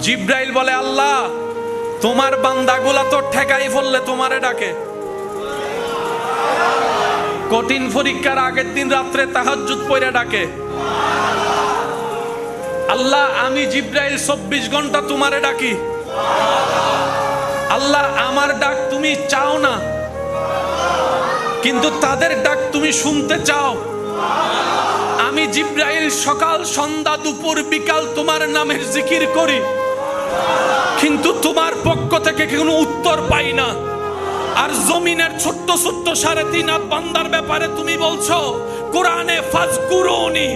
জিব্রাইল বলে, আল্লাহ তোমার বান্দাগুলা তো ঠেকাই ফেললে তোমারে ডাকে। কঠিন পরীক্ষার আগের দিন রাত্রে তাহাজ্জুদ পড়ে ডাকে। আল্লাহ আমি জিব্রাইল 24 ঘন্টা তোমারে ডাকি। আল্লাহ আমার ডাক তুমি চাও না, কিন্তু তাদের ডাক তুমি শুনতে চাও। আমি জিব্রাইল সকাল সন্ধ্যা দুপুর বিকাল তোমার নামের জিকির করি, কিন্তু তোমার পক্ষ থেকে কোনো উত্তর পাই না। আর জমিনের ছোট্ট ছোট্ট 3.5 হাত বান্দার ব্যাপারে তুমি বলছো কোরআনে, ফাজকুরুনি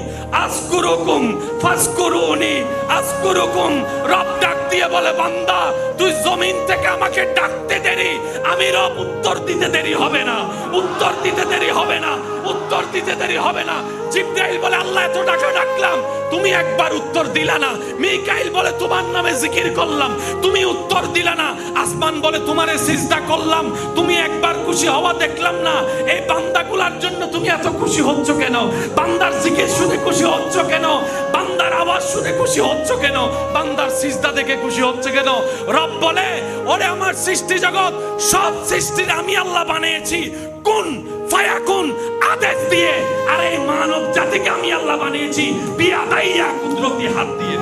আযকুরুকুম ফাজকুরুনি আযকুরুকুম। রব ডাক দিয়ে বলে, বান্দা তুই জমিন থেকে আমাকে ডাকতে দেরি, আমি রব উত্তর দিতে দেরি হবে না, উত্তর দিতে দেরি হবে না, উত্তর দিতে দেরি হবে না। জিব্রাইল বলে, আল্লাহ এত ডাকা ডাকলাম তুমি একবার উত্তর দিলা না। মিকাইল বলে, তোমার নামে জিকির করলাম তুমি উত্তর দিলা না। আসমান বলে, তোমারে সিজদা করলাম তুমি একবার খুশি হওয়া দেখলাম না। এই বান্দাগুলার জন্য তুমি এত খুশি হচ্ছ কেন? বান্দার জিকির শুনে খুশি হচ্ছ কেন? বান্দার আওয়াজ শুনে খুশি হচ্ছ কেন? বান্দার সিজদা দেখে খুশি হচ্ছে কেন? রব বলে, ওরে আমার সৃষ্টি জগৎ, সব সৃষ্টির আমি আল্লাহ বানিয়েছি কুন ফায়াকুন আদেশ দিয়ে। আর এই মানব জাতিকে আমি আল্লাহ বানিয়েছি বিয়াদাইয়া কুদরতি হাত দিয়ে।